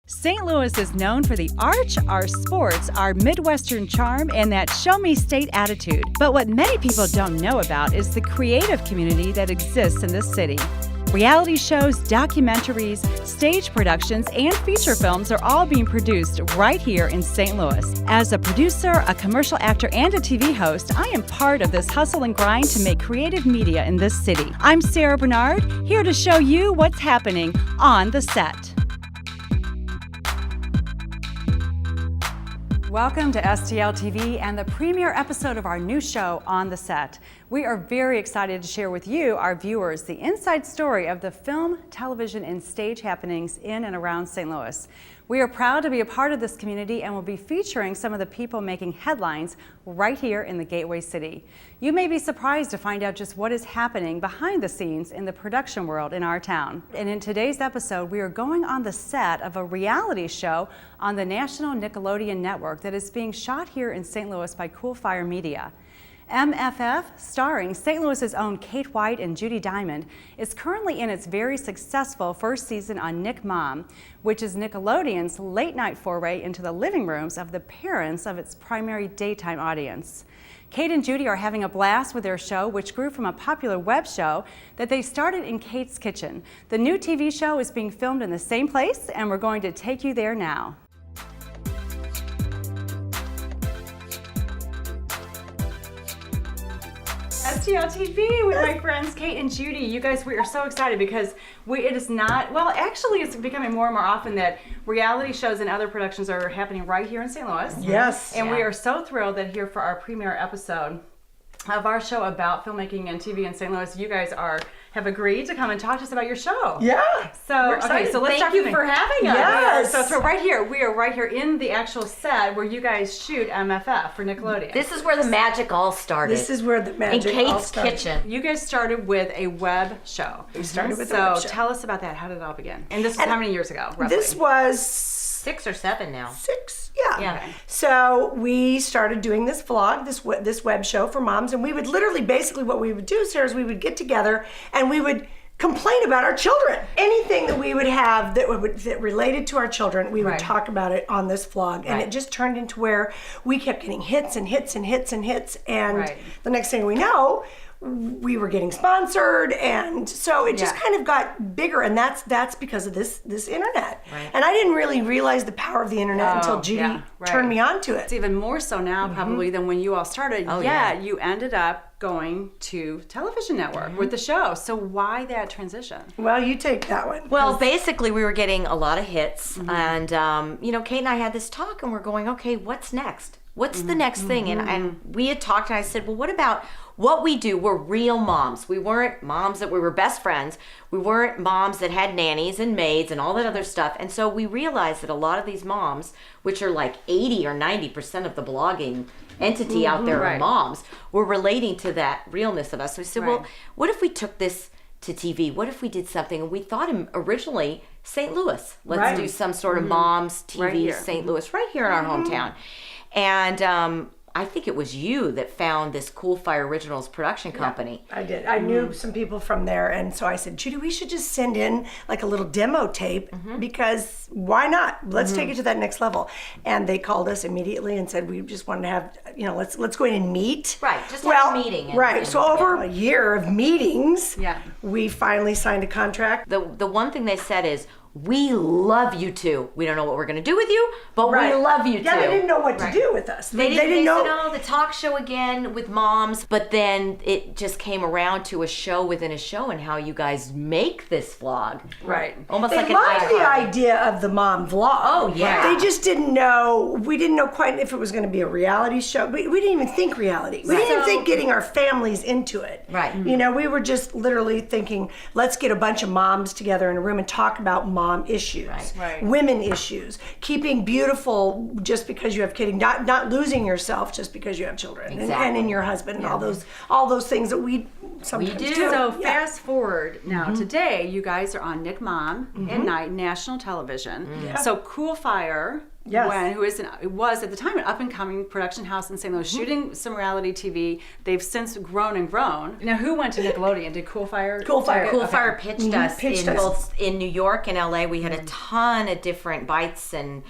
St. Louis is known for the arts, our sports, our Midwestern charm, and that show-me state attitude. But what many people don't know about is the creative community that exists in this city. Reality shows, documentaries, stage productions, and feature films are all being produced right here in St. Louis. As a producer, a commercial actor, and a TV host, I am part of this hustle and grind to make creative media in this city. I'm Sarah Bernard, here to show you what's happening on the set. Welcome to STL TV and the premiere episode of our new show, On the Set. We are very excited to share with you, our viewers, the inside story of the film, television, and stage happenings in and around St. Louis. We are proud to be a part of this community and will be featuring some of the people making headlines right here in the Gateway City. You may be surprised to find out just what is happening behind the scenes in the production world in our town. And in today's episode, we are going on the set of a reality show on the national Nickelodeon network that is being shot here in St. Louis by Coolfire Media. MFF, starring St. Louis's own Kate White and Judi Diamond, is currently in its very successful first season on Nick Mom, which is Nickelodeon's late-night foray into the living rooms of the parents of its primary daytime audience. Kate and Judi are having a blast with their show, which grew from a popular web show that they started in Kate's kitchen. The new TV show is being filmed in the same place, and we're going to take you there now. STL TV with my friends Kate and Judi. You guys, we are so excited because it is not, well, actually it's becoming more and more often that reality shows and other productions are happening right here in St. Louis. Yes. And we are so thrilled that here for our premiere episode of our show about filmmaking and TV in St. Louis, you guys have agreed to come and talk to us about your show. Yeah. So, okay, so let's Thank you for having us. Yes. So right here, we are right here in the actual set where you guys shoot MFF for Nickelodeon. This is where the magic all started. This is where the magic in all Kate's started. kitchen. You guys started with a web show. We started with a web show. So tell us about that. How did it all begin? And this was how many years ago, roughly? This was 6 or 7 now. 6, yeah. Okay. So we started doing this vlog, this web show for moms, and we would literally, basically what we would do, Sarah, is we would get together and we would complain about our children. Anything that we would have that related to our children, we would talk about it on this vlog. And it just turned into where we kept getting hits and hits and hits and hits. And the next thing we know, we were getting sponsored, and so it just kind of got bigger, and that's because of this internet. And I didn't really realize the power of the internet until Judi turned me on to it. It's even more so now probably than when you all started. You ended up going to television network with the show. So why that transition? Well, you take that one. Well, basically we were getting a lot of hits, and Kate and I had this talk, and we're going, okay, what's next? What's the next thing? And we had talked, and I said, well, what about what we do? We're real moms. We weren't moms that we were best friends. We weren't moms that had nannies and maids and all that other stuff. And so we realized that a lot of these moms, which are like 80 or 90% of the blogging entity out there are moms, were relating to that realness of us. So we said, well, what if we took this to TV? What if we did something? And we thought originally St. Louis. Let's do some sort of moms TV St. Louis right here in our hometown. And I think it was you that found this Coolfire Originals production company. I did. I knew some people from there, and so I said, Judi, we should just send in like a little demo tape because why not? Let's take it to that next level. And they called us immediately and said we just wanted to have, let's go in and meet. Right, just have a meeting. So over a year of meetings, we finally signed a contract. The one thing they said is, we love you too. We don't know what we're going to do with you, but we love you too. Yeah, they didn't know what to do with us. They didn't know. Said, oh, the talk show again with moms, but then it just came around to a show within a show and how you guys make this vlog. Right. Almost they like loved the idea of the mom vlog. Oh, yeah. They just didn't know, we didn't know quite if it was going to be a reality show. We didn't even think reality. We didn't even think getting our families into it. Right. We were just literally thinking, let's get a bunch of moms together in a room and talk about mom issues, women issues, keeping beautiful just because you have kids, not losing yourself just because you have children, and in your husband, and all those things that we sometimes do. So fast forward now, today you guys are on Nick Mom at night, national television. So Coolfire Yes. who was at the time an up-and-coming production house in St. Louis, shooting some reality TV. They've since grown and grown. Now, who went to Nickelodeon? Did Coolfire? Coolfire pitched us Pitched in us. both in New York and LA. We had a ton of different bites and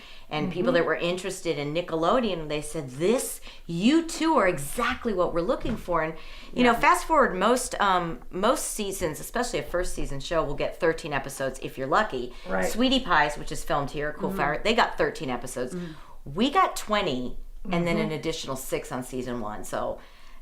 people that were interested in Nickelodeon. They said, you two are exactly what we're looking for. And you know, fast forward, most seasons, especially a first season show, will get 13 episodes if you're lucky. Right. Sweetie Pies, which is filmed here, Coolfire, they got 13 episodes. We got 20 and then an additional 6 on season 1. So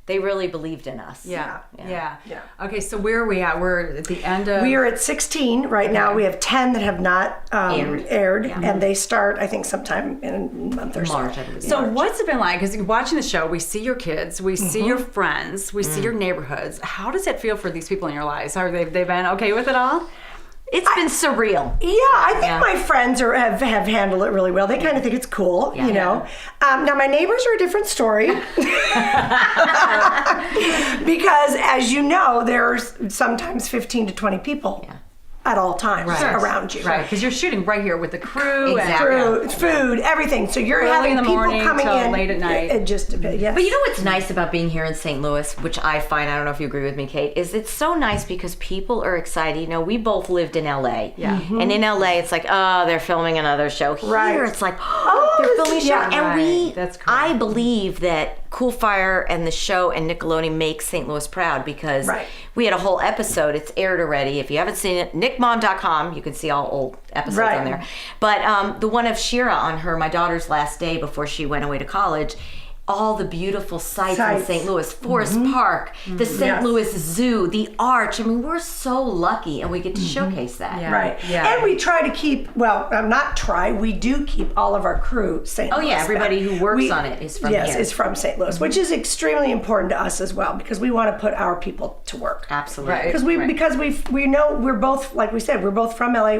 they really believed in us. Yeah. Yeah. Okay, so where are we at? We're at the end of... We are at 16 right now. We have 10 that have not aired, and they start, I think, sometime in a month or so. March, I believe. So what's it been like? Because watching the show, we see your kids, we see your friends, we see your neighborhoods. How does it feel for these people in your lives? Are they been okay with it all? It's been surreal. Yeah, I think my friends have handled it really well. They kind of think it's cool, you know. Now, my neighbors are a different story. Because, as you know, there's sometimes 15 to 20 people at all times around you. Right, because you're shooting right here with the crew Exactly. Food, everything. So you're Early having in the people morning coming till in late at night. It just, yes. But you know what's nice about being here in St. Louis, which I find, I don't know if you agree with me, Kate, is it's so nice because people are excited. You know, we both lived in LA. Yeah. And in LA, it's like, oh, they're filming another show. Here, Right. it's like, oh, they're filming a show. yeah. And Right. That's cool. I believe that Coolfire and the show and Nickelodeon make St. Louis proud because we had a whole episode. It's aired already. If you haven't seen it, nickmom.com, you can see all old episodes on there. But the one of Shira on my daughter's last day before she went away to college, all the beautiful sights in St. Louis, Forest Park, the St. Louis Zoo, the Arch. I mean, we're so lucky and we get to showcase that. Yeah. Right. Yeah. And we try to keep, we do keep all of our crew St. Louis. Oh yeah, everybody who works on it is from here. Yes, is from St. Louis, which is extremely important to us as well because we want to put our people to work. Absolutely. Right. Because we know we're both, like we said, we're both from LA.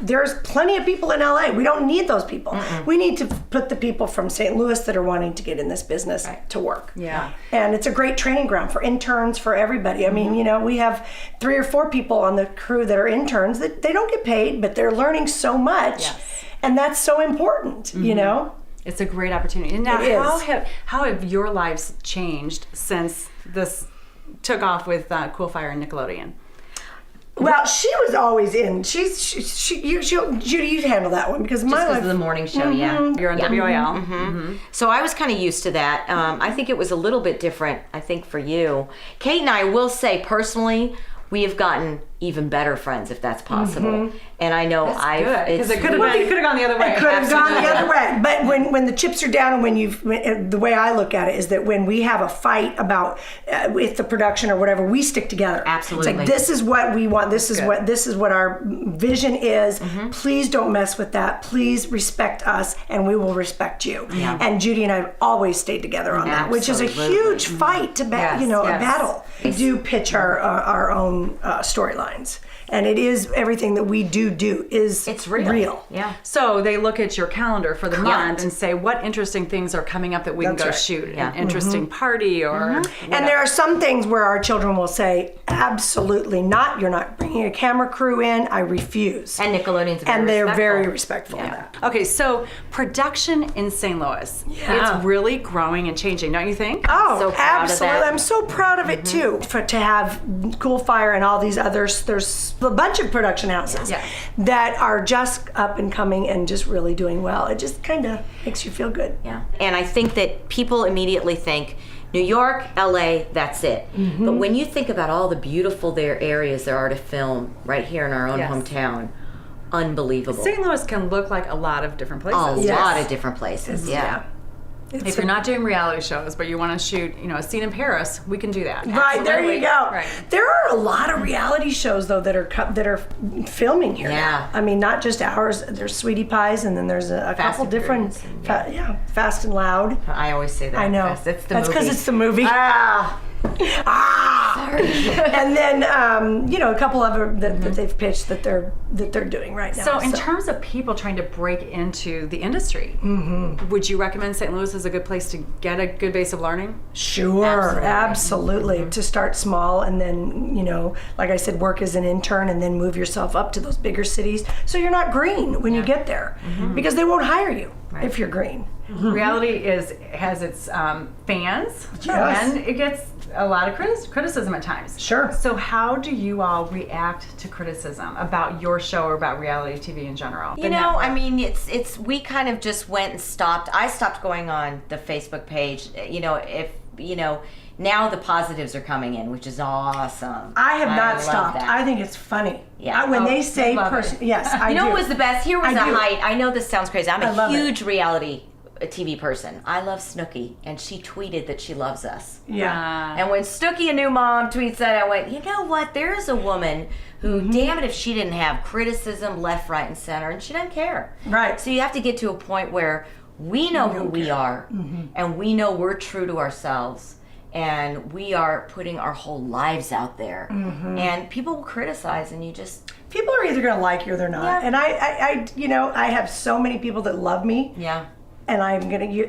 There's plenty of people in LA. We don't need those people. We need to put the people from St. Louis that are wanting to get in this business to work. Yeah. And it's a great training ground for interns, for everybody. I mean, you know, we have 3 or 4 people on the crew that are interns that they don't get paid, but they're learning so much. Yes. And that's so important, you know? It's a great opportunity. And now, It is. how have your lives changed since this took off with Coolfire and Nickelodeon? Well, she was always in. Judi, you handle that one because my Just because life. of the morning show, You're on WIL. So I was kind of used to that. I think it was a little bit different, I think, for you. Kate and I will say personally, we have gotten even better friends, if that's possible. And I know Because it could have gone the other way. It could have gone the other way. But when the chips are down and the way I look at it is that when we have a fight about with the production or whatever, we stick together. Absolutely. It's like, this is what we want. This is what our vision is. Please don't mess with that. Please respect us and we will respect you. And Judi and I have always stayed together on that, which is a huge fight to a battle. We do pitch our own storylines. And it is everything that we do is It's real. Yeah. So they look at your calendar for the month and say, what interesting things are coming up that we can go shoot? An interesting party or... And there are some things where our children will say, absolutely not. You're not bringing a camera crew in. I refuse. And Nickelodeon's they're very respectful of that. Okay, so production in St. Louis, it's really growing and changing, don't you think? Oh, So proud of absolutely. that. I'm so proud of it too. To have Coolfire and all these others, there's a bunch of production houses that are just up and coming and just really doing well. It just kind of makes you feel good. Yeah. And I think that people immediately think New York, LA, that's it. But when you think about all the beautiful areas there are to film right here in our own hometown, unbelievable. St. Louis can look like a lot of different A places. lot of different places. Yeah. If you're not doing reality shows, but you want to shoot, a scene in Paris, we can do that. Right, there you go. Right. There are a lot of reality shows though that are filming here. Yeah. I mean, not just ours. There's Sweetie Pies, and then there's a couple and different. Furious Fast and Loud. I always say that. I know. That's the That's because movie. it's the movie. And then a couple other that they've pitched that they're doing right now. So in terms of people trying to break into the industry, would you recommend St. Louis as a good place to get a good base of learning? Sure, absolutely. To start small and then, like I said, work as an intern and then move yourself up to those bigger cities so you're not green when you get there because they won't hire you if you're green. Reality has its fans, and it gets a lot of criticism at times. Sure. So how do you all react to criticism about your show or about reality TV in general? I mean, it's we kind of just went and stopped. I stopped going on the Facebook page. Now the positives are coming in, which is awesome. I have not love stopped. that. I think it's funny. Yeah. When they say it. yes, I do. What was the best? Here was I do. height. I know this sounds crazy. I'm I a love huge reality TV person. I love Snooki, and she tweeted that she loves us. Yeah. And when Snooki, a new mom, tweets that, I went, you know what? There's a woman who, damn it, if she didn't have criticism left, right, and center, and she doesn't care. Right. So you have to get to a point where we know who we are, and we know we're true to ourselves, and we are putting our whole lives out there. And people will criticize, and you just... People are either going to like you or they're not. Yeah. And I have so many people that love me. Yeah. And I'm gonna, you're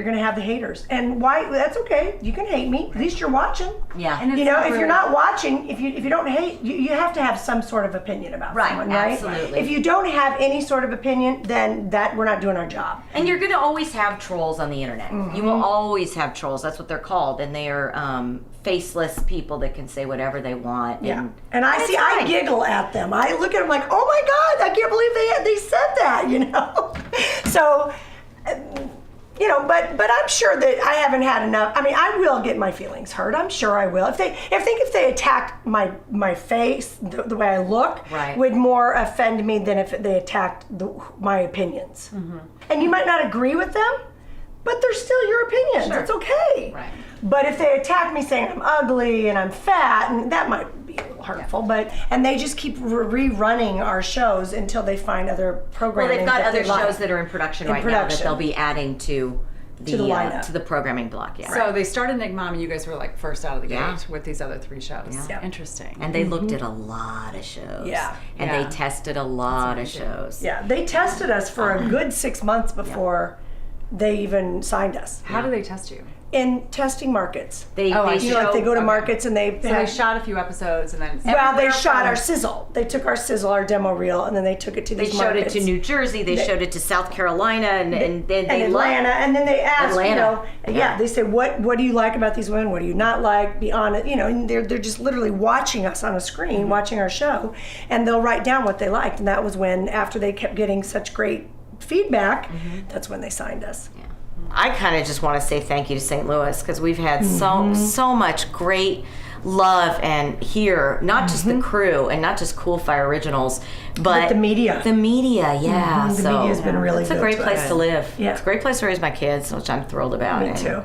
gonna have the haters, and why? That's okay. You can hate me. At least you're watching. Yeah. And If you're not watching, if you don't hate, you have to have some sort of opinion about someone, right? Absolutely. If you don't have any sort of opinion, then we're not doing our job. And you're going to always have trolls on the internet. You will always have trolls. That's what they're called, and they are faceless people that can say whatever they want. Yeah. And And I giggle at them. I look at them like, oh my God, I can't believe they said that. So. But I'm sure that I haven't had enough. I mean, I will get my feelings hurt. I'm sure I will. If they attacked my face, the way I look, would more offend me than if they attacked my opinions. And you might not agree with them, but they're still your opinions. Sure. It's okay. Right. But if they attack me saying I'm ugly and I'm fat, and that might be a little hurtful, and they just keep rerunning our shows until they find other programming. Well, they've got that other they like. shows that are in production now that they'll be adding to the lineup. to the programming block. Yeah. So they started Nick Mom, and you guys were like first out of the Yeah. gate with these other 3 shows. Yeah. Interesting. And they looked at a lot of shows. Yeah. And Yeah. they tested a lot of shows. Yeah, they tested us for a good 6 months before they even signed us. How do they test you? In testing markets. They I see. Like they go to Okay. markets and they So they shot a few episodes and then... well, they everywhere shot from- our sizzle. They took our sizzle, our demo reel, and then they took it to They these showed markets. it to New Jersey. They showed it to South Carolina, and then they Atlanta, and then they asked, Atlanta. Yeah. they say, what do you like about these women? What do you not like? Be honest, and they're just literally watching us on a screen, watching our show, and they'll write down what they liked. And that was when, after they kept getting such great feedback, that's when they signed us. I kind of just want to say thank you to St. Louis because we've had so much great love and here, not just the crew and not just Coolfire Originals, but the media. The media, yeah. The media's been really it's good a great to place us. to live. Yeah. It's a great place to raise my kids, which I'm thrilled about. Me too.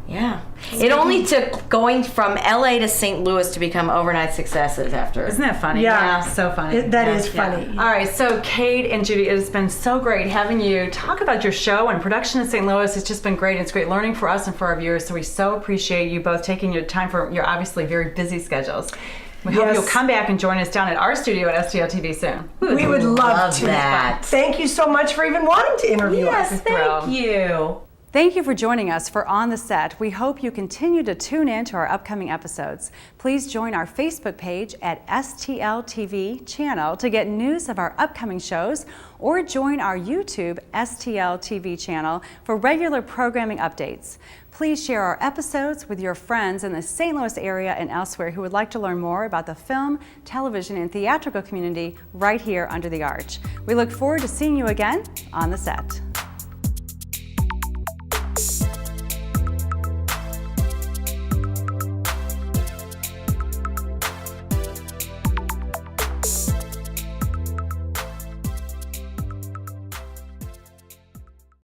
Yeah. It only took going from LA to St. Louis to become overnight successes after. Isn't that funny? Yeah. So funny. That is funny. All right, so Kate and Judi, it has been so great having you talk about your show and production in St. Louis. It's just been great. It's great learning for us and for our viewers, so we so appreciate you both taking your time for your obviously very busy schedules. We hope you'll come back and join us down at our studio at STL TV soon. We would love to. that. Thank you so much for even wanting to interview us. Yes, thank you. Thank you for joining us for On the Set. We hope you continue to tune in to our upcoming episodes. Please join our Facebook page at STL TV channel to get news of our upcoming shows, or join our YouTube STL TV channel for regular programming updates. Please share our episodes with your friends in the St. Louis area and elsewhere who would like to learn more about the film, television, and theatrical community right here under the arch. We look forward to seeing you again on the set.